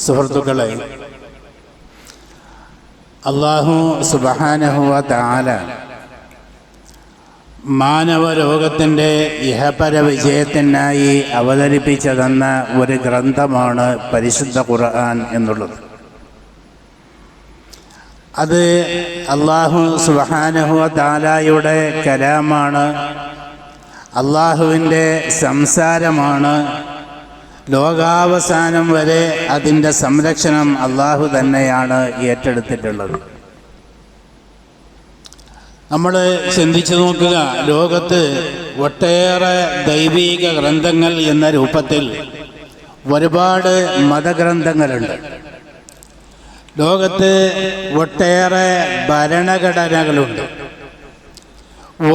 സുഹൃത്തുക്കളെ, അല്ലാഹു സുബ്ഹാനഹു വ തആല മാനവലോകത്തിൻ്റെ ഇഹപര വിജയത്തിനായി അവതരിപ്പിച്ചു തന്ന ഒരു ഗ്രന്ഥമാണ് പരിശുദ്ധ ഖുർആൻ എന്നുള്ളത്. അത് അല്ലാഹു സുബ്ഹാനഹു വ തആലയുടെ കലാമാണ്, അല്ലാഹുവിൻ്റെ സംസാരമാണ്. ലോകാവസാനം വരെ അതിൻ്റെ സംരക്ഷണം അല്ലാഹു തന്നെയാണ് ഏറ്റെടുത്തിട്ടുള്ളത്. നമ്മൾ ചിന്തിച്ചു നോക്കുക, ലോകത്ത് ഒട്ടേറെ ദൈവിക ഗ്രന്ഥങ്ങൾ എന്ന രൂപത്തിൽ ഒരുപാട് മതഗ്രന്ഥങ്ങളുണ്ട്. ലോകത്ത് ഒട്ടേറെ ഭരണഘടനകളുണ്ട്.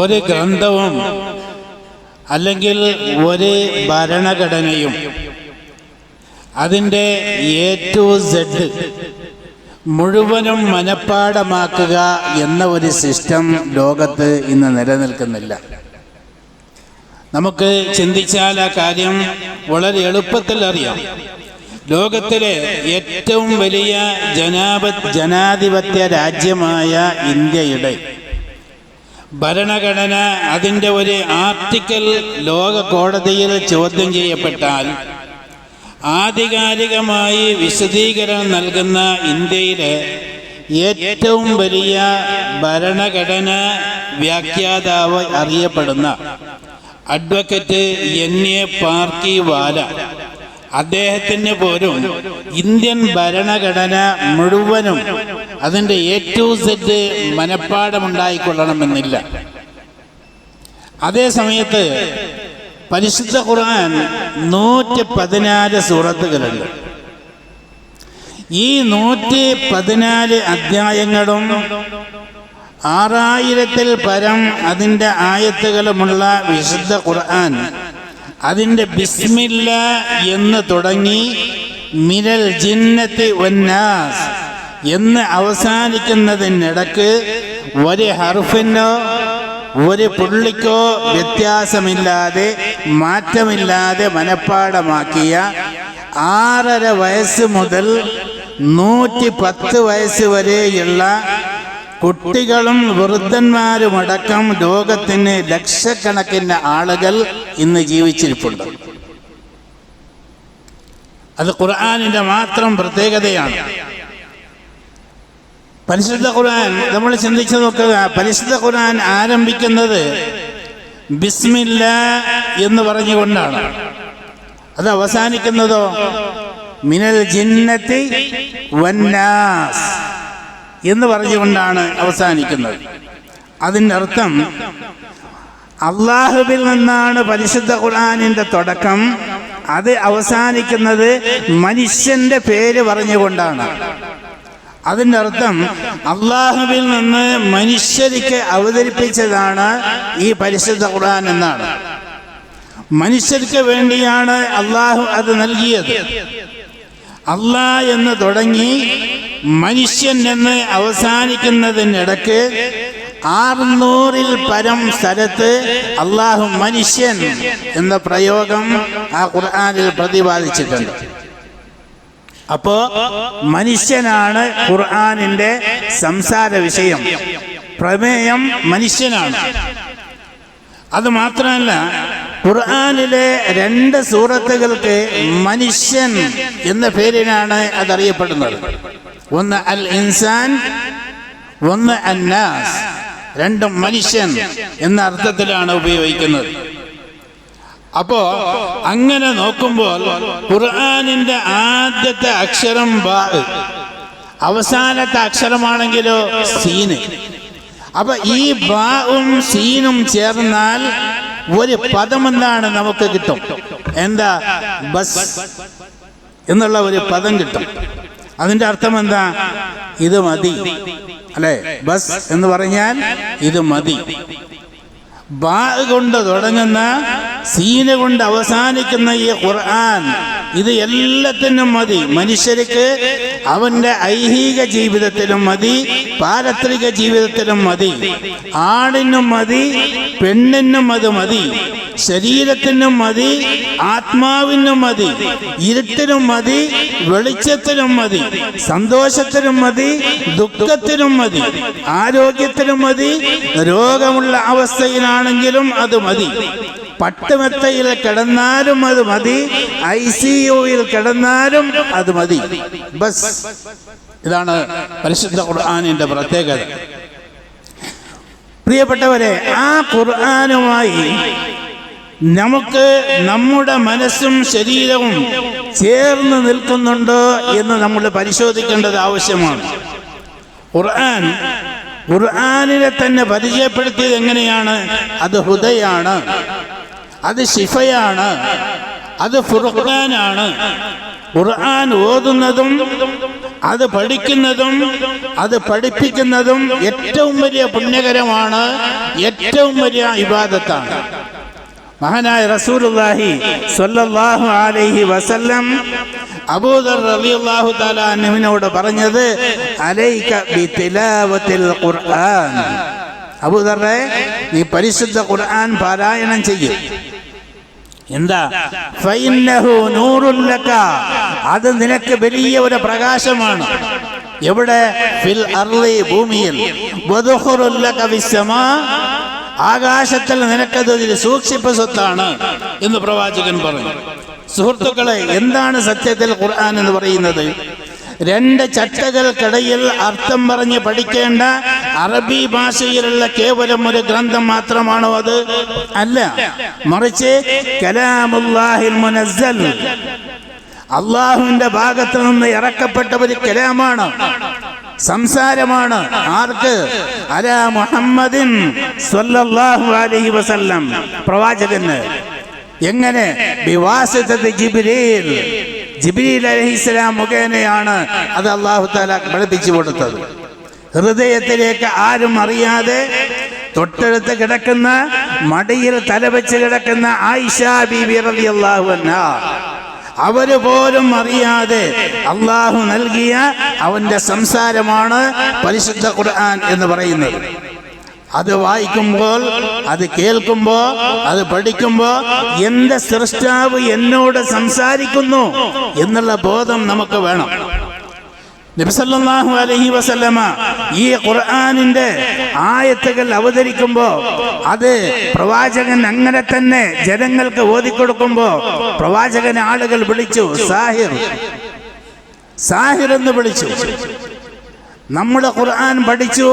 ഒരു ഗ്രന്ഥവും അല്ലെങ്കിൽ ഒരു ഭരണഘടനയും അതിൻ്റെ A to Z മുഴുവനും മനഃപ്പാഠമാക്കുക എന്ന ഒരു സിസ്റ്റം ലോകത്ത് ഇന്ന് നിലനിൽക്കുന്നില്ല. നമുക്ക് ചിന്തിച്ചാൽ ആ കാര്യം വളരെ എളുപ്പത്തിൽ അറിയാം. ലോകത്തിലെ ഏറ്റവും വലിയ ജനാധിപത്യ രാജ്യമായ ഇന്ത്യയുടെ ഭരണഘടന, അതിൻ്റെ ഒരു ആർട്ടിക്കിൾ ലോക കോടതിയിൽ ചോദ്യം ചെയ്യപ്പെട്ടാൽ ആധികാരികമായി വിശദീകരണം നൽകുന്ന ഇന്ത്യയിലെ ഏറ്റവും വലിയ ഭരണഘടന വ്യാഖ്യാതാവ് അറിയപ്പെടുന്ന അഡ്വക്കേറ്റ് N.A. പാർക്കിവാല, അദ്ദേഹത്തിന് പോലും ഇന്ത്യൻ ഭരണഘടന മുഴുവനും അതിൻ്റെ A to Z മനഃപ്പാഠമുണ്ടായിക്കൊള്ളണമെന്നില്ല. അതേ സമയത്ത് പരിശുദ്ധ ഖുർആൻ 114 സൂറത്തുകളുണ്ട്. ഈ 114 അധ്യായങ്ങളും 6000-ൽ പരം അതിൻ്റെ ആയത്തുകളുമുള്ള വിശുദ്ധ ഖുർആൻ അതിൻ്റെ ബിസ്മില്ല എന്ന് തുടങ്ങി മിനൽ ജിന്നത്തി വന്നാസ് എന്ന് അവസാനിക്കുന്നതിനിടക്ക് ഒരു ഹർഫിനോ ഒരു പുള്ളിക്കോ വ്യത്യാസമില്ലാതെ മാറ്റമില്ലാതെ മനഃപ്പാഠമാക്കിയ 6.5 വയസ്സ് മുതൽ 110 വയസ്സ് വരെയുള്ള കുട്ടികളും വൃദ്ധന്മാരുമടക്കം ലോകത്തിന് ലക്ഷക്കണക്കിന് ആളുകൾ ഇന്ന് ജീവിച്ചിരിപ്പുണ്ട്. അത് ഖുർആനിൻ്റെ മാത്രം പ്രത്യേകതയാണ്. പരിശുദ്ധ ഖുർആൻ നമ്മൾ ചിന്തിച്ചു നോക്കുക, പരിശുദ്ധ ഖുർആൻ ആരംഭിക്കുന്നത് ബിസ്മില്ലാ എന്ന് പറഞ്ഞുകൊണ്ടാണ്. അത് അവസാനിക്കുന്നതോ മിനൽ ജിന്നത്തി വന്നാസ് എന്ന് പറഞ്ഞുകൊണ്ടാണ് അവസാനിക്കുന്നത്. അതിൻ്റെ അർത്ഥം അള്ളാഹുവിൽ നിന്നാണ് പരിശുദ്ധ ഖുർആനിൻ്റെ തുടക്കം, അത് അവസാനിക്കുന്നത് മനുഷ്യൻ്റെ പേര് പറഞ്ഞുകൊണ്ടാണ്. അതിൻ്റെ അർത്ഥം അള്ളാഹുവിൽ നിന്ന് മനുഷ്യർക്ക് അവതരിപ്പിച്ചതാണ് ഈ പരിശുദ്ധ ഖുർആൻ എന്നാണ്. മനുഷ്യർക്ക് വേണ്ടിയാണ് അള്ളാഹു അത് നൽകിയത്. അള്ളാഹ് എന്ന് തുടങ്ങി മനുഷ്യൻ എന്ന് അവസാനിക്കുന്നതിനിടക്ക് 600-ൽ പരം സ്ഥലത്ത് അള്ളാഹു മനുഷ്യൻ എന്ന പ്രയോഗം ആ ഖുർആനിൽ പ്രതിപാദിച്ചിട്ടുണ്ട്. അപ്പോ മനുഷ്യനാണ് ഖുർആനിൻ്റെ സംസാര വിഷയം, പ്രമേയം മനുഷ്യനാണ്. അത് മാത്രമല്ല, ഖുർആനിലെ 2 സൂറത്തുകൾക്ക് മനുഷ്യൻ എന്ന പേരിലാണ് അതറിയപ്പെടുന്നത്. ഒന്ന് അൽ ഇൻസാൻ, ഒന്ന് അന്നാസ്. രണ്ടും മനുഷ്യൻ എന്ന അർത്ഥത്തിലാണ് ഉപയോഗിക്കുന്നത്. അപ്പോ അങ്ങനെ നോക്കുമ്പോൾ ഖുർആനിൻ്റെ ആദ്യത്തെ അക്ഷരം ബാ, അവസാനത്തെ അക്ഷരമാണെങ്കിലോ സീന്. അപ്പൊ ഈ ബാവും സീനും ചേർന്നാൽ ഒരു പദം എന്താണ് നമുക്ക് കിട്ടും? എന്താ? ബസ് എന്നുള്ള ഒരു പദം കിട്ടും. അതിൻ്റെ അർത്ഥം എന്താ? ഇത് മതി, അല്ലെ? ബസ് എന്ന് പറഞ്ഞാൽ ഇത് മതി. ബാ കൊണ്ട് തുടങ്ങുന്ന സീന കൊണ്ട് അവസാനിക്കുന്ന ഈ ഖുർആൻ ഇത് എല്ലാത്തിനും മതി. മനുഷ്യർക്ക് അവൻ്റെ ഐഹിക ജീവിതത്തിലും മതി, പാരത്രിക ജീവിതത്തിലും മതി. ആണിനും മതി, പെണ്ണിനും അത് മതി, ശരീരത്തിനും മതി, ആത്മാവിനും മതി, ഇരുട്ടിനും മതി, വെളിച്ചത്തിനും മതി, സന്തോഷത്തിനും മതി, ദുഃഖത്തിനും മതി, ആരോഗ്യത്തിനും മതി, രോഗമുള്ള അവസ്ഥയിലാണെങ്കിലും അത് മതി, പട്ടുമെത്തയിൽ കിടന്നാലും അത് മതി, ICUയിൽ കിടന്നാലും അത് മതി. ബസ് ഇതാണ് പരിശുദ്ധ ഖുർആനിന്റെ പ്രത്യേകത. പ്രിയപ്പെട്ടവരെ, ആ ഖുർആനുമായി നമുക്ക് നമ്മുടെ മനസ്സും ശരീരവും ചേർന്ന് നിൽക്കുന്നുണ്ടോ എന്ന് നമ്മൾ പരിശോധിക്കേണ്ടത് ആവശ്യമാണ്. ഖുർആനിനെ തന്നെ പരിചയപ്പെടുത്തിയത് എങ്ങനെയാണ്? അത് ഹുദയാണ്, അത് ശിഫയാണ്, അത് ഫുർഖാനാണ്. ഖുർആൻ ഓതുന്നതും അത് പഠിക്കുന്നതും അത് പഠിപ്പിക്കുന്നതും ഏറ്റവും വലിയ പുണ്യകരമാണ്, ഏറ്റവും വലിയ ഇബാദത്താണ്. മഹാനായ റസൂലുള്ളാഹി സ്വല്ലല്ലാഹു അലൈഹി വസല്ലം അബൂദർ റളിയല്ലാഹു തആല അൻഹുവിനോട് പറഞ്ഞത്, അലൈക ബിതിലാവത്തിൽ ഖുർആൻ. അബൂദറെ, നീ പരിശുദ്ധ ഖുർആൻ പാരായണം ചെയ്യും. എന്താ? ഫഇന്നഹു നൂറുൽ ലക, അത് നിനക്ക് വലിയ ഒരു പ്രകാശമാണ്. എവിടെ? ഫിൽ അർളി, ഭൂമിയിൽ. വദഖുറുൽ ലക ഫിസ്സമാ, ആകാശത്തിൽ നിനക്കത് സൂക്ഷിപ്പ് സ്വത്താണ് എന്ന് പ്രവാചകൻ പറഞ്ഞു. സുഹൃത്തുക്കളെ, എന്താണ് സത്യത്തിൽ ഖുർആൻ എന്ന് പറയുന്നത്? രണ്ട് ചട്ടകൾക്കിടയിൽ അർത്ഥം പറഞ്ഞ് പഠിക്കേണ്ട അറബി ഭാഷയിലുള്ള കേവലം ഒരു ഗ്രന്ഥം മാത്രമാണോ അത്? അല്ല, മറിച്ച് കലാമുല്ലാഹിൽ മുനസ്സൽ, അള്ളാഹുവിന്റെ ഭാഗത്ത് നിന്ന് ഇറക്കപ്പെട്ട ഒരു കലാമാണ്, സംസാരമാണ്. ആർക്ക്? അലാ മുഹമ്മദിൻ സ്വല്ലല്ലാഹു അലൈഹി വസല്ലം, പ്രവാചകന്. എങ്ങനെ? ബിവാസിതത്തി ജിബ്രീൽ, ജിബ്രീൽ അലൈഹിസ്സലാം മുഖേനയാണ് അത് അല്ലാഹു തആല പഠിപ്പിച്ചു കൊടുത്തത്. ഹൃദയത്തിലേക്ക് ആരും അറിയാതെ തൊട്ടടുത്ത് കിടക്കുന്ന, മടിയിൽ തലവെച്ച് കിടക്കുന്ന ആയിഷ ബീബി റളിയല്ലാഹു അൻഹാ, അവര് പോലും അറിയാതെ അള്ളാഹു നൽകിയ അവന്റെ സംസാരമാണ് പരിശുദ്ധ ഖുർആൻ എന്ന് പറയുന്നത്. അത് വായിക്കുമ്പോൾ, അത് കേൾക്കുമ്പോൾ, അത് പഠിക്കുമ്പോൾ എന്റെ സൃഷ്ടാവ് എന്നോട് സംസാരിക്കുന്നു എന്നുള്ള ബോധം നമുക്ക് വേണം. നബി സല്ലല്ലാഹു അലൈഹി വസല്ലമ ഈ ഖുർആനിന്റെ ആയത്തുകൾ അവതരിക്കുമ്പോൾ അത് പ്രവാചകൻ അങ്ങനെ തന്നെ ജനങ്ങൾക്ക് ഓതിക്കൊടുക്കുമ്പോൾ പ്രവാചകനെ ആളുകൾ വിളിച്ചു സാഹിർ, സാഹിർ എന്ന് വിളിച്ചു. നമ്മുടെ ഖുർആൻ പഠിച്ചു,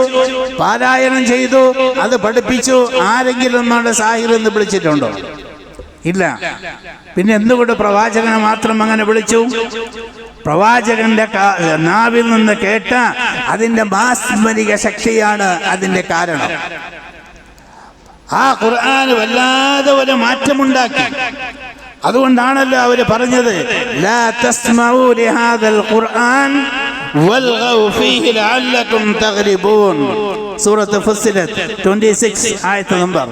പാരായണം ചെയ്തു, അത് പഠിപ്പിച്ചു. ആരെങ്കിലും നമ്മുടെ സാഹിർ എന്ന് വിളിച്ചിട്ടുണ്ടോ? ഇല്ല. പിന്നെ എന്തുകൊണ്ട് പ്രവാചകനെ മാത്രം അങ്ങനെ വിളിച്ചു? പ്രവാചകന്റെ നാവിൽ നിന്ന് കേട്ട അതിന്റെ മാസ്മരിക ശക്തിയാണ് അതിന്റെ കാരണം. ആ ഖുർആൻ വല്ലാതെ ഒരു മാറ്റമുണ്ടാക്കി. അതുകൊണ്ടാണല്ലോ അവര് പറഞ്ഞത്, ലാ തസ്മഊ ലിഹാദൽ ഖുർആൻ വൽഗൗ ഫീഹി ലഅല്ലകും തഗ്ലിബൂൻ. സൂറത്ത് ഫുസ്സിലത്ത് 26 ആയത്ത് നമ്പർ.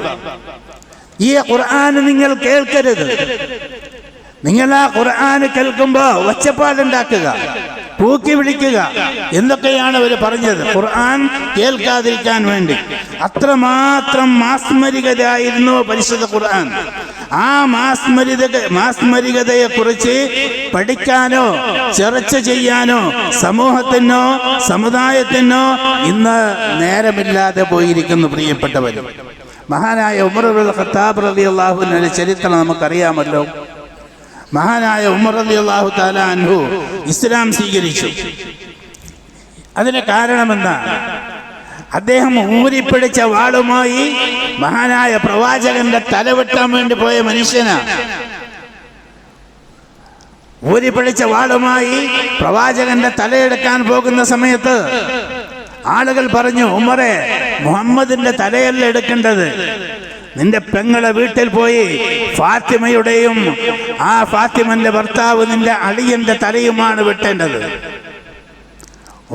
ഈ ഖുർആൻ നിങ്ങൾ കേൾക്കരുത്. നിങ്ങൾ ആ ഖുർആൻ കേൾക്കുമ്പോ ഒച്ചപ്പാടുണ്ടാക്കുക, പൂക്കി വിളിക്കുക, എന്തൊക്കെയാണ് അവർ പറഞ്ഞത് ഖുർആൻ കേൾക്കാതിരിക്കാൻ വേണ്ടി. അത്രമാത്രം മാസ്മരികതയായിരുന്നു പരിശുദ്ധ ഖുർആൻ. ആ മാസ്മരികതയെ കുറിച്ച് പഠിക്കാനോ ചർച്ച ചെയ്യാനോ സമൂഹത്തിനോ സമുദായത്തിനോ ഇന്ന് നേരമില്ലാതെ പോയിരിക്കുന്നു. പ്രിയപ്പെട്ടവരും, മഹാനായ ഉമർ ഇബ്നുൽ ഖത്താബ് റളിയല്ലാഹു അൻഹുവിന്റെ ചരിത്രം നമുക്കറിയാമല്ലോ. മഹാനായ ഉമർ റളിയല്ലാഹു തആല അൻഹു ഇസ്ലാം സ്വീകരിച്ചു. അതിന് കാരണമെന്താ? അദ്ദേഹം ഊരിപ്പിടിച്ച വാളുമായി മഹാനായ പ്രവാചകന്റെ തലവെട്ടാൻ വേണ്ടി പോയ മനുഷ്യനാണ്. ഊരിപ്പിടിച്ച വാളുമായി പ്രവാചകന്റെ തലയെടുക്കാൻ പോകുന്ന സമയത്ത് ആളുകൾ പറഞ്ഞു, ഉമറെ, മുഹമ്മദിന്റെ തലയല്ല എടുക്കേണ്ടത്, നിന്റെ പെങ്ങളെ വീട്ടിൽ പോയി ഫാത്തിമയുടെയും ആ ഫാത്തിമന്റെ ഭർത്താവ് നിന്റെ അളിയന്റെ തലയുമാണ് വെട്ടേണ്ടത്.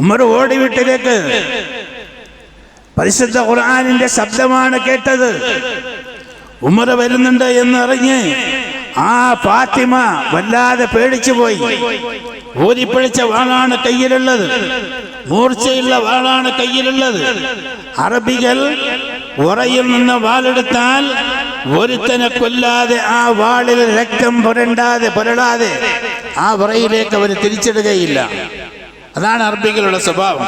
ഉമർ ഓടി വീട്ടിലേക്ക്. പരിശുദ്ധ ഖുർആനിന്റെ ശബ്ദമാണ് കേട്ടത്. ഉമർ വരുന്നുണ്ട് എന്നറിഞ്ഞ് ആ ഫാത്തിമ വല്ലാതെ പേടിച്ചു പോയി. ഊരിപ്പിടിച്ച വാളാണ് കയ്യിലുള്ളത്, മൂർച്ചയുള്ള വാളാണ് കയ്യിലുള്ളത്. അറബികൾ ഉറയിൽ നിന്ന് വാളെടുത്താൽ ഒരുത്തനെ കൊല്ലാതെ ആ വാളിൽ രക്തം പുരളാതെ ആ ഉറയിലേക്ക് അവർ തിരിച്ചിടുകയില്ല. അതാണ് അറബികളുടെ സ്വഭാവം.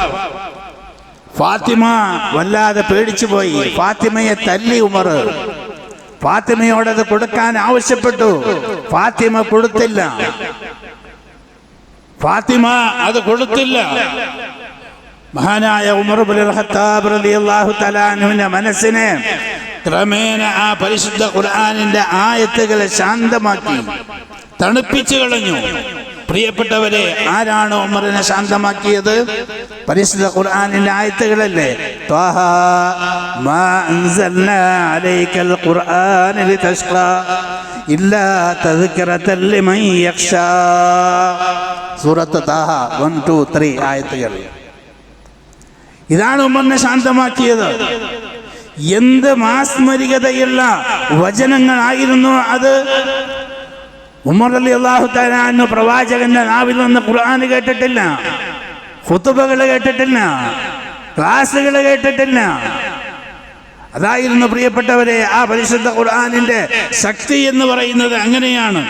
ഫാത്തിമ വല്ലാതെ പേടിച്ചു പോയി. ഫാത്തിമയെ തല്ലി ഉമർ. ഫാത്തിമയോടത് കൊടുക്കാൻ ആവശ്യപ്പെട്ടു. ഫാത്തിമ കൊടുത്തില്ല. ഫാത്തിമ അത് കൊടുത്തില്ല. മഹാനായ ഉമർ ഇബ്നുൽ ഖത്താബ് റളിയല്ലാഹു തആല അൻഹുവിന്റെ മനസ്സിനെ ക്രമേണ ആ പരിശുദ്ധ ഖുർആനിന്റെ ആയത്തുകളെ ശാന്തമാക്കി, തണുപ്പിച്ചു കളഞ്ഞു. പ്രിയപ്പെട്ടവരെ, ആരാണ് ഉമറിനെ ശാന്തമാക്കിയത്? പരിശുദ്ധ ഖുർആനിന്റെ ആയത്തുകളല്ലേ. ത്വാഹ മാ അൻസൽനാ അലൈക്കൽ ഖുർആന ലിതശ്ഖാ ഇല്ലാ തദ്കിറതൻ ലിമൻ യഖ്ശാ. സൂറത്ത് താഹ 1, 2, 3 ആയത്തുകൾ. ഇതാണ് ഉമറിനെ ശാന്തമാക്കിയത്. എന്ത് മാസ്മരികതയുള്ള വചനങ്ങളായിരുന്നു അത്! ഉമർ റളിയല്ലാഹു തആല അൻഹു പ്രവാചകന്റെ നാവിൽ നിന്ന് ഖുർആൻ കേട്ടിട്ടില്ല, ഖുതുബകൾ കേട്ടിട്ടില്ല, ക്ലാസുകൾ കേട്ടിട്ടില്ല. അതായിരുന്നു പ്രിയപ്പെട്ടവരെ ആ പരിശുദ്ധ ഖുർആനിന്റെ ശക്തി എന്ന് പറയുന്നത്. അങ്ങനെയാണ്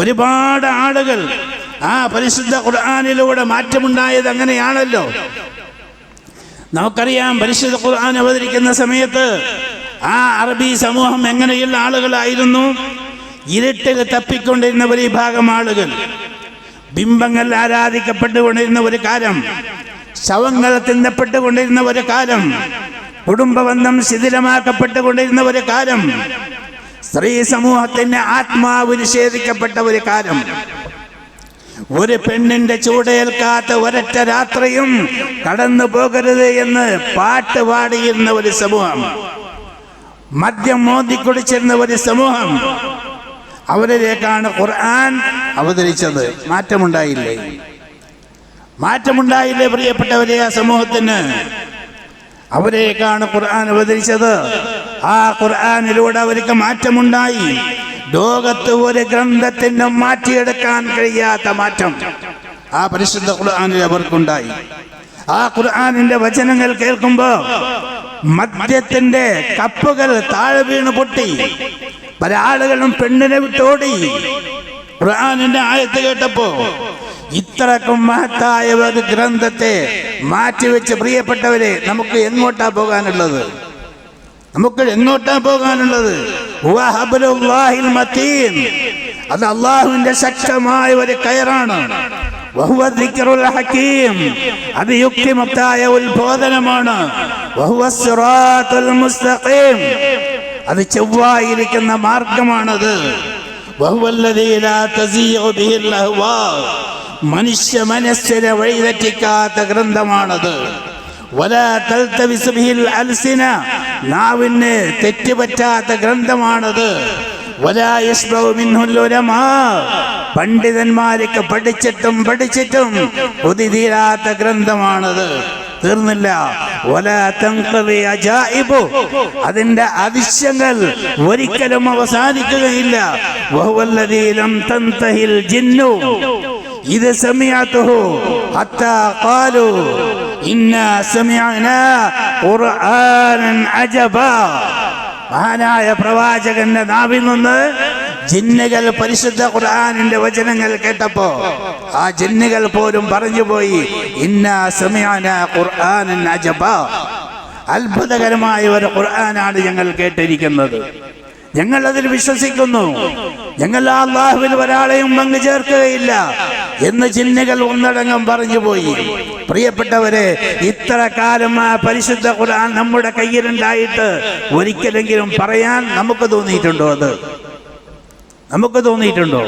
ഒരുപാട് ആളുകൾ ആ പരിശുദ്ധ ഖുർആനിലൂടെ മാറ്റമുണ്ടായത്. അങ്ങനെയാണല്ലോ. നമുക്കറിയാം, പരിശുദ്ധ ഖുർആൻ അവതരിക്കുന്ന സമയത്ത് ആ അറബി സമൂഹം എങ്ങനെയുള്ള ആളുകളായിരുന്നു? ഇരുട്ടിൽ തപ്പിക്കൊണ്ടിരുന്ന ഒരു വിഭാഗം ആളുകൾ, ബിംബങ്ങൾ ആരാധിക്കപ്പെട്ടുകൊണ്ടിരുന്ന ഒരു കാലം, ശവങ്ങൾ തിന്നപ്പെട്ടുകൊണ്ടിരുന്ന ഒരു കാലം, കുടുംബബന്ധം ശിഥിലമാക്കപ്പെട്ടുകൊണ്ടിരുന്ന ഒരു കാലം, സ്ത്രീ സമൂഹത്തിന്റെ ആത്മാവ് നിഷേധിക്കപ്പെട്ട ഒരു കാലം, ഒരു പെണ്ണിന്റെ ചൂടേൽക്കാത്ത ഒരൊറ്റ രാത്രിയും കടന്നു പോകരുത് എന്ന് പാട്ട് പാടിയിരുന്ന ഒരു സമൂഹം, മദ്യം മോദിക്കുടിച്ചിരുന്ന ഒരു സമൂഹം, അവരിലേക്കാണ് ഖുർആൻ അവതരിച്ചത്. മാറ്റമുണ്ടായില്ലേ? മാറ്റമുണ്ടായില്ലേ പ്രിയപ്പെട്ടവരെ? ആ സമൂഹത്തിന് അവരേക്കാണ് ഖുർആൻ അവതരിച്ചത്. ആ ഖുർആനിലൂടെ അവർക്ക് മാറ്റമുണ്ടായി. ലോകത്ത് ഒരു ഗ്രന്ഥത്തിനും മാറ്റിയെടുക്കാൻ കഴിയാത്ത മാറ്റം ആ പരിശുദ്ധ ഖുർആനിൽ അവർക്കുണ്ടായി. ആ ഖുർആനിന്റെ വചനങ്ങൾ കേൾക്കുമ്പോ മദ്യത്തിന്റെ കപ്പുകൾ താഴെ വീണ് പൊട്ടി. പല ആളുകളും പെണ്ണിനെ വിട്ടോടി ഖുർആനിന്റെ ആയത്ത് കേട്ടപ്പോ. ഇത്രക്കും മഹത്തായ ഒരു ഗ്രന്ഥത്തെ മാറ്റിവെച്ച് പ്രിയപ്പെട്ടവരെ, നമുക്ക് എങ്ങോട്ടാ പോകാനുള്ളത്? നമുക്ക് എങ്ങോട്ടാ പോകാനുള്ളത്? അത് അള്ളാഹുവിന്റെ ശക്തമായ ഒരു കയറാണ്. അത് യുക്തിമുക്തായ ഉത്ബോധനമാണ്. അത് ചൊവ്വായിരിക്കുന്ന മാർഗമാണത്. മനുഷ്യ മനസ്സിനെ വഴിതെറ്റിക്കാത്ത ഗ്രന്ഥമാണത്. നാവിന് തെറ്റുപറ്റാത്ത ഗ്രന്ഥമാണത്. പണ്ഡിതന്മാർക്ക് പഠിച്ചിട്ടും കൊതിതീരാത്ത ഗ്രന്ഥമാണത്. തീർന്നില്ല. അതിന്റെ അതിശയങ്ങൾ ഒരിക്കലും അവസാനിക്കുകയില്ല. ഇത് സമിഅതുഹു ഹത്താ ഖാലു ഇന്നാ സമിഅനാ ഖുർആനൻ അജബാ. മഹാനായ പ്രവാചകന്റെ നാവിൽ നിന്ന് ജിന്നുകൾ പരിശുദ്ധ ഖുർആനിന്റെ വചനങ്ങൾ കേട്ടപ്പോ ആ ജിന്നുകൾ പോലും പറഞ്ഞുപോയി, ഇന്നാ സമിഅനാ ഖുർആനൻ അജബാ. അത്ഭുതകരമായ ഒരു ഖുർആനാണ് ഞങ്ങൾ കേട്ടിരിക്കുന്നത്. ഞങ്ങൾ അതിൽ വിശ്വസിക്കുന്നു. ഞങ്ങൾ അല്ലാഹുവിൽ ഒരാളെയും പങ്കു ചേർക്കുകയില്ല എന്ന് ജിന്നുകൾ ഒന്നടങ്കം പറഞ്ഞുപോയി. പ്രിയപ്പെട്ടവരെ, ഇത്ര കാലം ആ പരിശുദ്ധ ഖുർആൻ നമ്മുടെ കയ്യിലുണ്ടായിട്ട് ഒരിക്കലെങ്കിലും പറയാൻ നമുക്ക് തോന്നിയിട്ടുണ്ടോ? നമുക്ക് തോന്നിയിട്ടുണ്ടോ?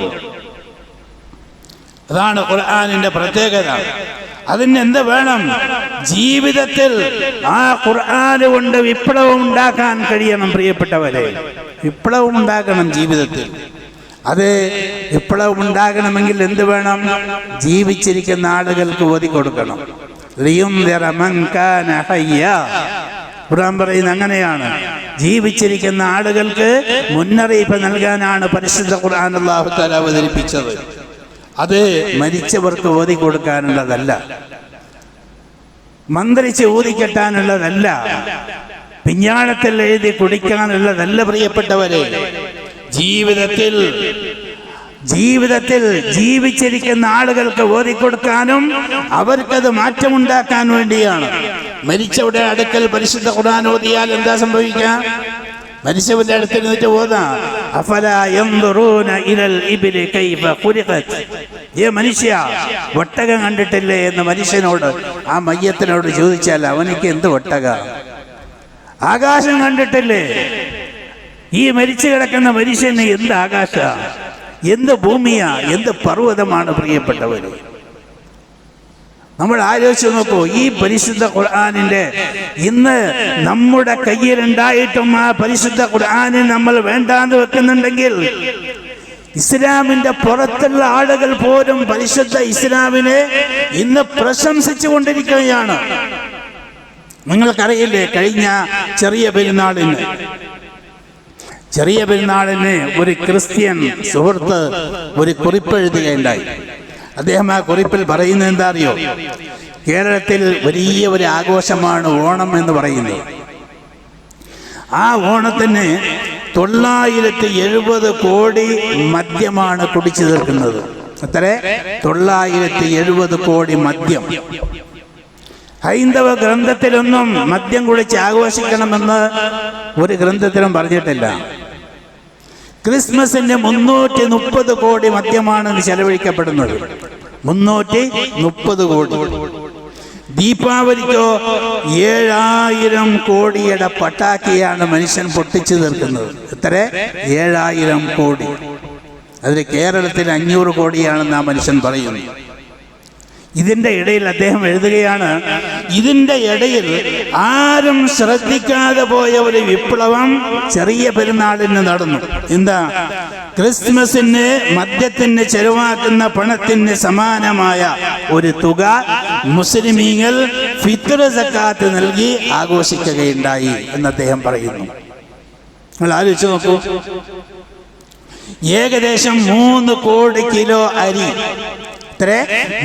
അതാണ് ഖുർആനിന്റെ പ്രത്യേകത. അതിന് എന്ത് വേണം? ജീവിതത്തിൽ ആ ഖുർആൻ കൊണ്ട് വിപ്ലവം ഉണ്ടാക്കാൻ കഴിയണം. പ്രിയപ്പെട്ടവരെ, വിപ്ലവം ഉണ്ടാകണം ജീവിതത്തിൽ. അത് വിപ്ലവം ഉണ്ടാകണമെങ്കിൽ എന്ത് വേണം? ജീവിച്ചിരിക്കുന്ന ആളുകൾക്ക് ഓതി കൊടുക്കണം. ഖുർആൻ പറയുന്നത് അങ്ങനെയാണ്. ജീവിച്ചിരിക്കുന്ന ആളുകൾക്ക് മുന്നറിയിപ്പ് നൽകാനാണ് പരിശുദ്ധ ഖുർആൻ അല്ലാഹു തആല അവതരിപ്പിച്ചത്. അത് മരിച്ചവർക്ക് ഓതി കൊടുക്കാനുള്ളതല്ല, മന്ത്രിച്ച് ഊതിക്കെട്ടാനുള്ളതല്ല, പിഞ്ഞാണത്തിൽ എഴുതി കുടിക്കാനുള്ളതല്ല. പ്രിയപ്പെട്ടവരെ, ജീവിതത്തിൽ ജീവിച്ചിരിക്കുന്ന ആളുകൾക്ക് ഓതിക്കൊടുക്കാനും അവർക്കത് മാറ്റമുണ്ടാക്കാൻ വേണ്ടിയാണ്. മരിച്ചവരുടെ അടുക്കൽ പരിശുദ്ധ ഖുർആൻ ഓതിയാൽ എന്താ സംഭവിക്കുക? മരിച്ചവന്റെ അടുത്ത് നിന്നിട്ട് ഓതാം, അഫലാ യൻദുറൂന ഇലൽ ഇബ്ലി കൈഫ ഖുലിഖത്. മനുഷ്യ, ഒട്ടകം കണ്ടിട്ടില്ലേ എന്ന് മനുഷ്യനോട്, ആ മയ്യത്തിനോട് ചോദിച്ചാൽ അവനിക്ക് എന്ത് ഒട്ടക? ആകാശം കണ്ടിട്ടില്ലേ? ഈ മരിച്ചു കിടക്കുന്ന മനുഷ്യന് എന്ത് ആകാശ, എന്ത് ഭൂമിയാ, എന്ത് പർവ്വതമാണ്? പ്രിയപ്പെട്ടവര്, നമ്മൾ ആലോചിച്ച് നോക്കൂ. ഈ പരിശുദ്ധ ഖുർആനിന്റെ ഇന്ന് നമ്മുടെ കയ്യിലുണ്ടായിട്ടും ആ പരിശുദ്ധ ഖുർആനിൽ നമ്മൾ വേണ്ടാന്ന് വെക്കുന്നുണ്ടെങ്കിൽ, ഇസ്ലാമിന്റെ പുറത്തുള്ള ആളുകൾ പോലും പരിശുദ്ധ ഇസ്ലാമിനെ ഇന്ന് പ്രശംസിച്ചു കൊണ്ടിരിക്കുകയാണ്. നിങ്ങൾക്കറിയില്ലേ, കഴിഞ്ഞ ചെറിയ പെരുന്നാളിന് ഒരു ക്രിസ്ത്യൻ സുഹൃത്ത് ഒരു കുറിപ്പ് എഴുതുകയുണ്ടായി. അദ്ദേഹം ആ കുറിപ്പിൽ പറയുന്നത് എന്താ അറിയോ? കേരളത്തിൽ വലിയ ഒരു ആഘോഷമാണ് ഓണം എന്ന് പറയുന്നത്. ആ ഓണത്തിന് 970 കോടി മദ്യമാണ് കുടിച്ചു തീർക്കുന്നത്. അത്ര 970 കോടി മദ്യം. ഹൈന്ദവ ഗ്രന്ഥത്തിലൊന്നും മദ്യം കുടിച്ച് ആഘോഷിക്കണമെന്ന് ഒരു ഗ്രന്ഥത്തിലും പറഞ്ഞിട്ടില്ല. ക്രിസ്മസിന് 330 കോടി മദ്യമാണ് ചെലവഴിക്കപ്പെടുന്നത്. 330 കോടി. ദീപാവലിക്കോ 7000 കോടിയുടെ പട്ടാക്കിയാണ് മനുഷ്യൻ പൊട്ടിച്ചു തീർക്കുന്നത്. എത്ര? 7000 കോടി. അതിൽ കേരളത്തിൽ 500 കോടിയാണെന്ന് ആ മനുഷ്യൻ പറയുന്നു. ഇതിൻ്റെ ഇടയിൽ അദ്ദേഹം എഴുതുകയാണ്, ഇതിൻ്റെ ഇടയിൽ ആരും ശ്രദ്ധിക്കാതെ പോയ ഒരു വിപ്ലവം ചെറിയ പെരുന്നാളിന് നടന്നു. എന്താ? ക്രിസ്മസിന് മദ്യത്തിന് ചെലവാക്കുന്ന പണത്തിന് സമാനമായ ഒരു തുക മുസ്ലിമീങ്ങൾ ഫിത്ർ സക്കാത്ത് നൽകി ആഘോഷിക്കുകയുണ്ടായി എന്ന് അദ്ദേഹം പറയുന്നു. നിങ്ങൾ ആലോചിച്ച് നോക്കൂ. ഏകദേശം 3 കോടി കിലോ അരി,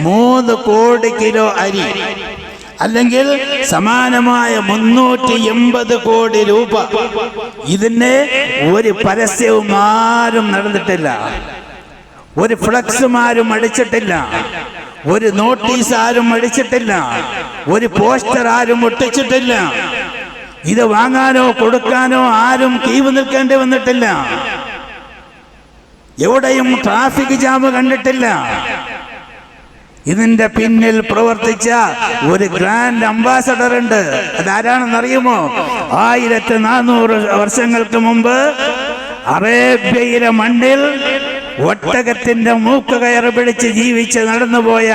3 കോടി കിലോ അരി, അല്ലെങ്കിൽ സമാനമായ 380 കോടി രൂപ. ഇതിന് ഒരു പരസ്യവും ആരും നടന്നിട്ടില്ല, ഒരു ഫ്ലക്സും ആരും അടിച്ചിട്ടില്ല, ഒരു നോട്ടീസ് ആരും അടിച്ചിട്ടില്ല, ഒരു പോസ്റ്റർ ആരും ഒട്ടിച്ചിട്ടില്ല. ഇത് വാങ്ങാനോ കൊടുക്കാനോ ആരും ക്യൂ നിൽക്കേണ്ടി വന്നിട്ടില്ല. എവിടെയും ട്രാഫിക് ജാം കണ്ടിട്ടില്ല. ഇതിന്റെ പിന്നിൽ പ്രവർത്തിച്ച ഒരു ഗ്രാൻഡ് അംബാസഡർ ഉണ്ട്. അതാരാണെന്നറിയുമോ? 1400 വർഷങ്ങൾക്ക് മുമ്പ് അറേബ്യയിലെ മണ്ണിൽ ഒട്ടകത്തിന്റെ മൂക്ക് കയറ് പിടിച്ച് ജീവിച്ച് നടന്നുപോയ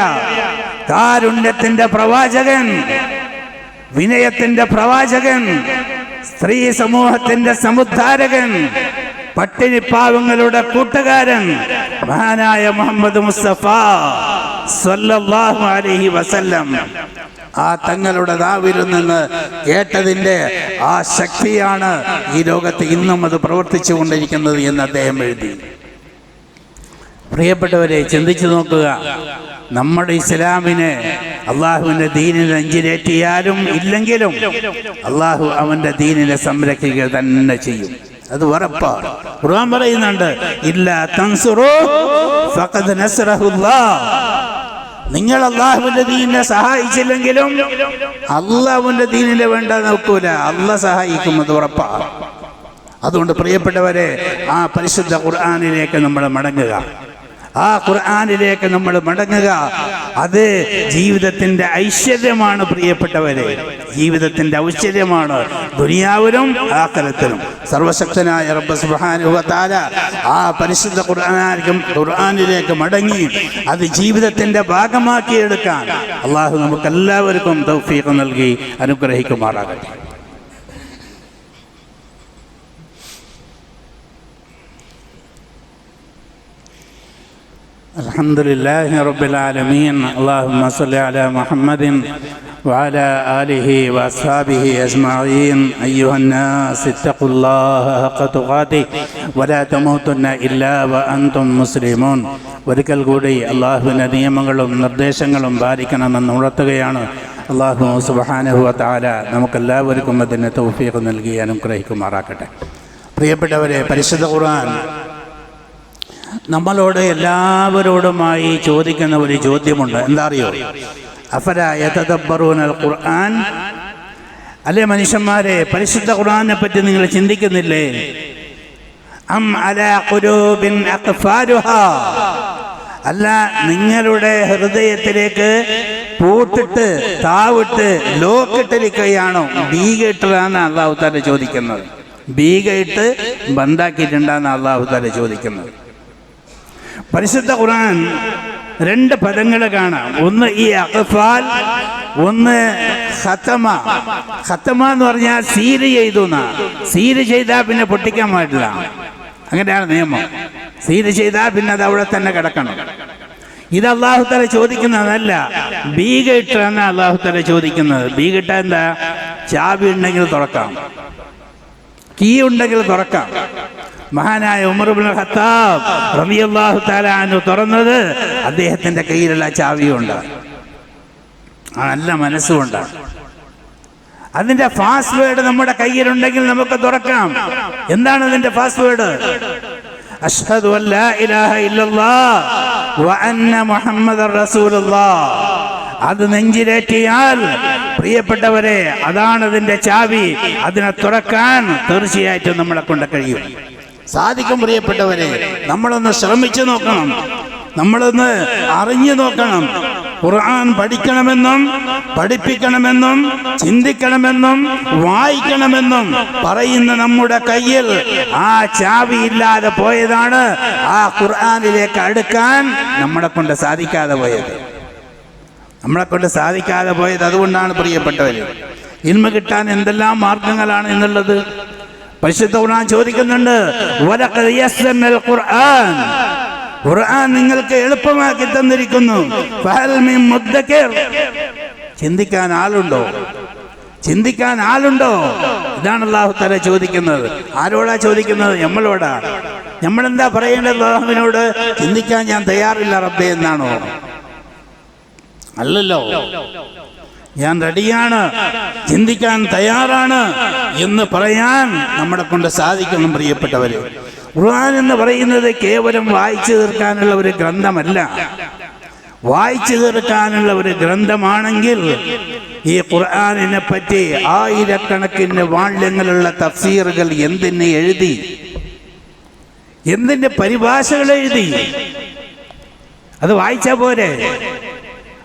കാരുണ്യത്തിന്റെ പ്രവാചകൻ, വിനയത്തിന്റെ പ്രവാചകൻ, സ്ത്രീ സമൂഹത്തിന്റെ സമുദ്ധാരകൻ, പട്ടിണിപ്പാവങ്ങളുടെ കൂട്ടുകാരൻ, മഹാനായ മുഹമ്മദ് മുസ്തഫ സ്വല്ലല്ലാഹു അലൈഹി വസല്ലം. ആ തങ്ങളുടെ നാവിൽ നിന്ന് കേട്ടതിൻ്റെ ആ ശക്തിയാണ് ഈ ലോകത്ത് ഇന്നും അത് പ്രവർത്തിച്ചു കൊണ്ടിരിക്കുന്നത് എന്ന് അദ്ദേഹം എഴുതി. പ്രിയപ്പെട്ടവരെ, ചിന്തിച്ചു നോക്കുക. നമ്മുടെ ഇസ്ലാമിനെ, അള്ളാഹുവിൻ്റെ ദീനിനെ നെഞ്ചിലേറ്റിയാലും ഇല്ലെങ്കിലും അള്ളാഹു അവൻ്റെ ദീനിനെ സംരക്ഷിക്കുക തന്നെ ചെയ്യും. അത് ഉറപ്പാണ്. ഖുർആൻ പറയുന്നുണ്ട്, ഇല്ലാ തൻസുറൂ ഫഖദ് നസ്റഹുല്ലാഹ്. നിങ്ങൾ അള്ളാഹുവിന്റെ ദീനിനെ സഹായിച്ചില്ലെങ്കിലും അള്ളാഹുവിന്റെ ദീനിനെ വേണ്ട നോക്കൂല, അള്ളാഹ് സഹായിക്കും, അത് ഉറപ്പാണ്. അതുകൊണ്ട് പ്രിയപ്പെട്ടവരെ, ആ പരിശുദ്ധ ഖുർആനിലേക്ക് നമ്മൾ മടങ്ങുക. ആ ഖുർആനിലേക്ക് നമ്മൾ മടങ്ങുക. അത് ജീവിതത്തിന്റെ ഐശ്വര്യമാണ് പ്രിയപ്പെട്ടവരെ, ജീവിതത്തിന്റെ ഐശ്വര്യമാണ് ദുനിയാവിലും ആഖിറത്തിലും. സർവശക്തനായ റബ്ബ് സുബ്ഹാനഹു വ തആല ആ പരിശുദ്ധ ഖുർആനിലേക്ക് മടങ്ങി അത് ജീവിതത്തിന്റെ ഭാഗമാക്കിയെടുക്കാൻ അള്ളാഹു നമുക്കെല്ലാവർക്കും തൗഫീഖ് നൽകി അനുഗ്രഹിക്കുമാറാകട്ടെ. الحمد لله رب العالمين اللهم صل على محمد وعلى آله وأصحابه أجمعين. أيها الناس اتقوا الله حق تقاته ولا تموتن إلا وأنتم مسلمون. ഒരിക്കൽ കൂടി അള്ളാഹുവിൻ്റെ നിയമങ്ങളും നിർദ്ദേശങ്ങളും പാലിക്കണമെന്ന് ഉണർത്തുകയാണ്. അള്ളാഹു സുബ്ഹാനഹു വ തആല നമുക്കെല്ലാവർക്കും അതിന് തൗഫീഖ് നൽകി അനുഗ്രഹിക്കുമാറാക്കട്ടെ. പ്രിയപ്പെട്ടവരെ, പരിശുദ്ധ ഖുർആൻ നമ്മളോട് എല്ലാവരോടുമായി ചോദിക്കുന്ന ഒരു ചോദ്യമുണ്ട്. എന്താ അറിയോ? അഫലാ യതദബ്ബറൂനൽ ഖുർആൻ. അല്ലേ മനുഷ്യന്മാരെ, പരിശുദ്ധ ഖുർആനെ പറ്റി നിങ്ങൾ ചിന്തിക്കുന്നില്ലേ? അം അലാ ഖുലൂബിൻ അഖ്ഫാലുഹാ. അല്ല, നിങ്ങളുടെ ഹൃദയത്തിലേക്ക് പൂട്ടിട്ട് താവിട്ട് ലോക്കിട്ടിരിക്കുകയാണോ? ബീഗയിട്ടാണ് അള്ളാഹു തആല ചോദിക്കുന്നത്. ബീഗയിട്ട് ബന്ധാക്കിയിട്ടുണ്ടാന്ന് അള്ളാഹു തആല ചോദിക്കുന്നത്. പരിശുദ്ധ ഖുർആൻ രണ്ട് പദങ്ങൾ കാണാം. ഒന്ന് ഈ അഖ്ഫാൽ, ഒന്ന് ഖതമ. ഖതമ എന്ന് പറഞ്ഞാൽ സീൽ ചെയ്തു. സീൽ ചെയ്താൽ പിന്നെ പൊട്ടിക്കാൻ പാടില്ല, അങ്ങനെയാണ് നിയമം. സീൽ ചെയ്താൽ പിന്നെ അത് അവിടെ തന്നെ കിടക്കണം. ഇത് അള്ളാഹു തആല ചോദിക്കുന്നതല്ല, ബീഗയിട്ടാണ് അള്ളാഹു തആല ചോദിക്കുന്നത്. ബീഗിട്ട എന്താ? ചാവി ഉണ്ടെങ്കിൽ തുറക്കാം, കീ ഉണ്ടെങ്കിൽ തുറക്കാം. മഹാനായ ഉമർ ഇബ്നുൽ ഖത്താബ് റളിയല്ലാഹു തആല അൻഹു തുറന്നത് അദ്ദേഹത്തിന്റെ കയ്യിലുള്ള ചാവിയുണ്ട്, നല്ല മനസ്സുകൊണ്ട്. അതിന്റെ പാസ്വേഡ് നമ്മുടെ കയ്യിലുണ്ടെങ്കിൽ നമുക്ക് തുറക്കാം. എന്താണ് അതിന്റെ പാസ്വേഡ്? അഷ്ഹദു അല്ലാ ഇലാഹ ഇല്ലല്ലാഹ് വ അന്ന മുഹമ്മദർ റസൂലുള്ളാഹ്. അത് നെഞ്ചിലേറ്റിയാൽ പ്രിയപ്പെട്ടവരെ, അതാണ് അതിന്റെ ചാവി. അതിനെ തുറക്കാൻ തീർച്ചയായിട്ടും നമ്മളെ കൊണ്ട് കഴിയും, സാധിക്കും. പ്രിയപ്പെട്ടവരെ, നമ്മളൊന്ന് ശ്രമിച്ചു നോക്കണം, നമ്മളൊന്ന് അറിഞ്ഞു നോക്കണം. ഖുർആൻ പഠിക്കണമെന്നും പഠിപ്പിക്കണമെന്നും ചിന്തിക്കണമെന്നും വായിക്കണമെന്നും പറയുന്ന നമ്മുടെ കയ്യിൽ ആ ചാവി ഇല്ലാതെ പോയതാണ് ആ ഖുർആനിലേക്ക് അടുക്കാൻ നമ്മളെ കൊണ്ട് സാധിക്കാതെ പോയത്. അതുകൊണ്ടാണ് പ്രിയപ്പെട്ടവര്, ഇൽമ കിട്ടാൻ എന്തെല്ലാം മാർഗങ്ങളാണ് എന്നുള്ളത് പരിശുദ്ധ ഖുർആൻ ചോദിക്കുന്നുണ്ട്. വലഖദ് യസ്സർനൽ ഖുർആൻ. ഖുർആൻ നിങ്ങൾക്ക് എളുപ്പമാക്കി തന്നിരിക്കുന്നു. ഫഹൽ മിൻ മുദ്ദക്കിർ. ചിന്തിക്കാൻ ആളുണ്ടോ? ഇതാണ് അല്ലാഹു തആല ചോദിക്കുന്നത്. ആരോടാ ചോദിക്കുന്നത്? നമ്മളോടാ. നമ്മളെന്താ പറയേണ്ടത് അല്ലാഹുവിനോട്? ചിന്തിക്കാൻ ഞാൻ തയ്യാറില്ല റബ്ബേ എന്നാണോ? അല്ലല്ലോ, ഞാൻ റെഡിയാണ്, ചിന്തിക്കാൻ തയ്യാറാണ് എന്ന് പറയാൻ നമ്മളെ കൊണ്ട് സാധിക്കണം. പ്രിയപ്പെട്ടവരെ, ഖുർആൻ എന്ന് പറയുന്നത് കേവലം വായിച്ചു തീർക്കാനുള്ള ഒരു ഗ്രന്ഥമല്ല. വായിച്ചു തീർക്കാനുള്ള ഒരു ഗ്രന്ഥമാണെങ്കിൽ ഈ ഖുർആനിനെ പറ്റി ആയിരക്കണക്കിന് വാള്യങ്ങളുള്ള തഫ്സീറുകൾ എന്തിന് എഴുതി, എന്തിന്റെ പരിഭാഷകൾ എഴുതി. അത് വായിച്ചാ പോരെ,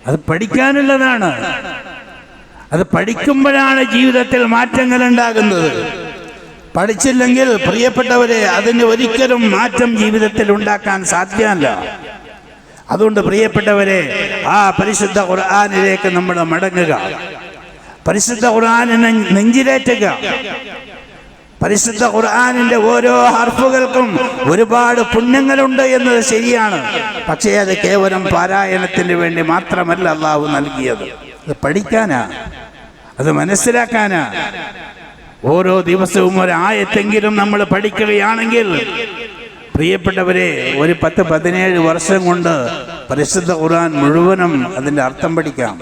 അത് പഠിക്കാനുള്ളതാണ്. അത് പഠിക്കുമ്പോഴാണ് ജീവിതത്തിൽ മാറ്റങ്ങൾ ഉണ്ടാകുന്നത്. പഠിച്ചില്ലെങ്കിൽ പ്രിയപ്പെട്ടവരെ, അതിന് ഒരിക്കലും മാറ്റം ജീവിതത്തിൽ ഉണ്ടാക്കാൻ സാധ്യമല്ല. അതുകൊണ്ട് പ്രിയപ്പെട്ടവരെ, ആ പരിശുദ്ധ ഖുർആനിലേക്ക് നമ്മൾ മടങ്ങുക, പരിശുദ്ധ ഖുർആനിനെ നെഞ്ചിലേറ്റുക. പരിശുദ്ധ ഖുർആനിന്റെ ഓരോ ഹർഫുകൾക്കും ഒരുപാട് പുണ്യങ്ങളുണ്ട് എന്നത് ശരിയാണ്. പക്ഷേ അത് കേവലം പാരായണത്തിന് വേണ്ടി മാത്രമല്ല അള്ളാഹു നൽകിയത്. അത് പഠിക്കാനാ, അത് മനസ്സിലാക്കാനാ. ഓരോ ദിവസവും ഒരായത്തെങ്കിലും നമ്മൾ പഠിക്കുകയാണെങ്കിൽ പ്രിയപ്പെട്ടവരെ, ഒരു 10-17 വർഷം കൊണ്ട് പരിശുദ്ധ ഖുർആൻ മുഴുവനും അതിൻ്റെ അർത്ഥം പഠിക്കാം.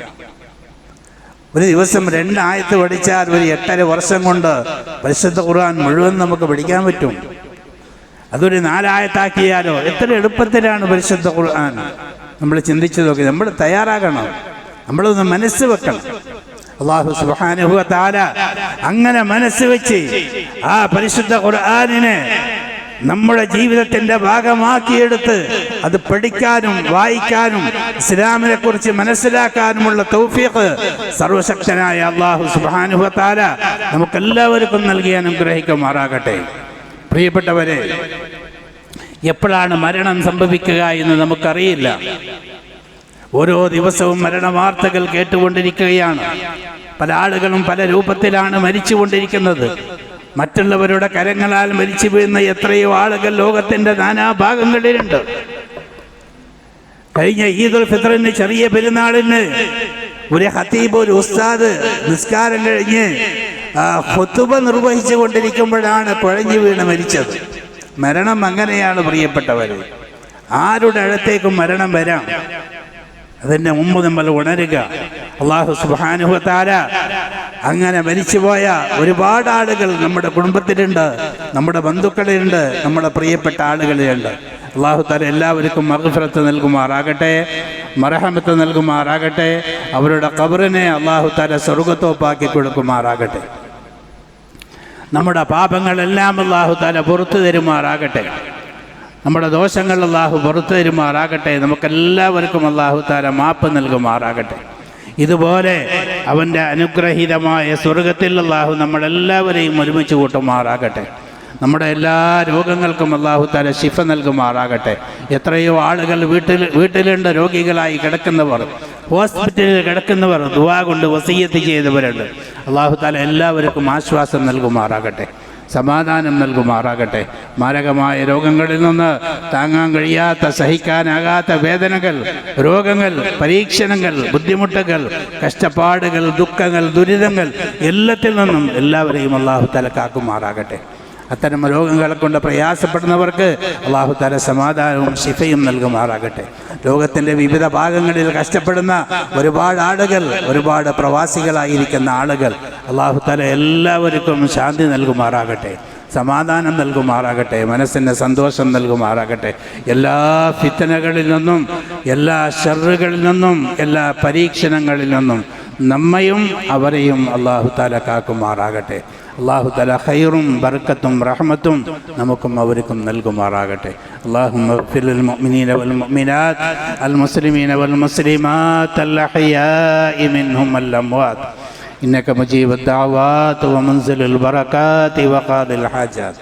ഒരു ദിവസം 2 ആയത്ത് പഠിച്ചാൽ ഒരു 8.5 വർഷം കൊണ്ട് പരിശുദ്ധ ഖുർആൻ മുഴുവൻ നമുക്ക് പഠിക്കാൻ പറ്റും. അതൊരു 4 ആയത്താക്കിയാലോ എത്ര എളുപ്പത്തിലാണ് പരിശുദ്ധ ഖുർആൻ. നമ്മൾ ചിന്തിച്ചു നോക്കി, നമ്മൾ തയ്യാറാകണം, നമ്മളൊന്ന് മനസ്സ് വെക്കണം. അല്ലാഹു സുബ്ഹാനഹു വ തആല അങ്ങനെ മനസ്സ് വെച്ച് ആ പരിശുദ്ധ ഖുർആനിനെ നമ്മുടെ ജീവിതത്തിന്റെ ഭാഗമാക്കിയെടുത്ത് അത് പഠിക്കാനും വായിക്കാനും ഇസ്ലാമിനെ കുറിച്ച് മനസ്സിലാക്കാനുമുള്ള തൗഫീഖ് സർവശക്തനായ അല്ലാഹു സുബ്ഹാനഹു വ തആല നമുക്കെല്ലാവർക്കും നൽകി അനുഗ്രഹിക്കുമാറാകട്ടെ. പ്രിയപ്പെട്ടവരെ, എപ്പോഴാണ് മരണം സംഭവിക്കുക എന്ന് നമുക്കറിയില്ല. ഓരോ ദിവസവും മരണവാർത്തകൾ കേട്ടുകൊണ്ടിരിക്കുകയാണ്. പല ആളുകളും പല രൂപത്തിലാണ് മരിച്ചുകൊണ്ടിരിക്കുന്നത്. മറ്റുള്ളവരുടെ കരങ്ങളാൽ മരിച്ചു വീഴുന്ന എത്രയോ ആളുകൾ ലോകത്തിന്റെ നാനാഭാഗങ്ങളിലുണ്ട്. കഴിഞ്ഞ ഈദുൽ ഫിത്റിന്, ചെറിയ പെരുന്നാളിന് ഒരു ഖതീബ്, ഒരു ഉസ്താദ് നിസ്കാരം കഴിഞ്ഞ് ഖുതുബ നിർവഹിച്ചു കൊണ്ടിരിക്കുമ്പോഴാണ് കുഴഞ്ഞു വീണ് മരിച്ചത്. മരണം അങ്ങനെയാണ് പ്രിയപ്പെട്ടവർ. ആരുടെ അടുത്തേക്കും മരണം വരാം. അതിൻ്റെ മുമ്പ് നമ്മൾ ഉണരുക. അല്ലാഹു സുബ്ഹാനഹു വ തആല അങ്ങനെ മരിച്ചുപോയ ഒരുപാട് ആളുകൾ നമ്മുടെ കുടുംബത്തിലുണ്ട്, നമ്മുടെ ബന്ധുക്കളിലുണ്ട്, നമ്മുടെ പ്രിയപ്പെട്ട ആളുകളിലുണ്ട്. അല്ലാഹു തആല എല്ലാവർക്കും മഗ്ഫിറത്ത് നൽകുമാറാകട്ടെ, മർഹമത്ത് നൽകുമാറാകട്ടെ. അവരുടെ ഖബറിനെ അല്ലാഹു തആല സ്വർഗ്ഗത്തോപ്പാക്കി കൊടുക്കുമാറാകട്ടെ. നമ്മുടെ പാപങ്ങളെല്ലാം അല്ലാഹു തആല പുറത്തു തരുമാറാകട്ടെ. നമ്മുടെ ദോഷങ്ങൾ അല്ലാഹു പുറത്തു തരുമാറാകട്ടെ. നമുക്കെല്ലാവർക്കും അല്ലാഹു തആല മാപ്പ് നൽകുമാറാകട്ടെ. ഇതുപോലെ അവൻ്റെ അനുഗ്രഹീതമായ സ്വർഗത്തിൽ അല്ലാഹു നമ്മളെല്ലാവരെയും ഒരുമിച്ച് കൂട്ടുമാറാകട്ടെ. നമ്മുടെ എല്ലാ രോഗങ്ങൾക്കും അല്ലാഹു തആല ശിഫ നൽകുമാറാകട്ടെ. എത്രയോ ആളുകൾ വീട്ടിലുണ്ട്, രോഗികളായി കിടക്കുന്നവർ, ഹോസ്പിറ്റലിൽ കിടക്കുന്നവർ, ദുആ കൊണ്ട് വസിയ്യത്ത് ചെയ്തവരുണ്ട്. അല്ലാഹു തആല എല്ലാവർക്കും ആശ്വാസം നൽകുമാറാകട്ടെ, സമാധാനം നൽകുമാറാകട്ടെ. മാരകമായ രോഗങ്ങളിൽ നിന്ന് താങ്ങാൻ കഴിയാത്ത, സഹിക്കാനാകാത്ത വേദനകൾ, രോഗങ്ങൾ, പരീക്ഷണങ്ങൾ, ബുദ്ധിമുട്ടുകൾ, കഷ്ടപ്പാടുകൾ, ദുഃഖങ്ങൾ, ദുരിതങ്ങൾ എല്ലാത്തിൽ നിന്നും എല്ലാവരെയും അല്ലാഹു തആല കാക്കുമാറാകട്ടെ. അത്തരം രോഗങ്ങളെ കൊണ്ട് പ്രയാസപ്പെടുന്നവർക്ക് അല്ലാഹു തആല സമാധാനവും ശിഫയും നൽകുമാറാകട്ടെ. ലോകത്തിൻ്റെ വിവിധ ഭാഗങ്ങളിൽ കഷ്ടപ്പെടുന്ന ഒരുപാട് ആളുകൾ, ഒരുപാട് പ്രവാസികളായിരിക്കുന്ന ആളുകൾ, അല്ലാഹു തആല എല്ലാവർക്കും ശാന്തി നൽകുമാറാകട്ടെ, സമാധാനം നൽകുമാറാകട്ടെ, മനസ്സിന് സന്തോഷം നൽകുമാറാകട്ടെ. എല്ലാ ഫിത്നകളിൽ നിന്നും, എല്ലാ ഷർറുകളിൽ നിന്നും, എല്ലാ പരീക്ഷണങ്ങളിൽ നിന്നും നമ്മയും അവരെയും അല്ലാഹു തആല കാക്കുമാറാകട്ടെ. അല്ലാഹു തആല ഖൈറും ബർക്കത്തും റഹ്മത്തും നമുക്കും അവർക്കും നൽകുമാറാകട്ടെ. അല്ലാഹുമ്മ ഇഗ്ഫിർ ലിൽ മുഅ്മിനീന വൽ മുഅ്മിനാത്ത് അൽ മുസ്ലിമീന വൽ മുസ്ലിമാത്ത് അൽ അഹ്യാഇ മിൻഹും വൽ അംവാത്ത് ഇന്നക മുജീബുദ് ദഅവാത്ത് വ മുൻസിലുൽ ബറകാത്ത് വ ഖാദിൽ ഹാജാത്ത്.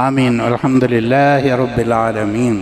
ആമീൻ. അൽഹംദുലില്ലാഹി റബ്ബിൽ ആലമീൻ.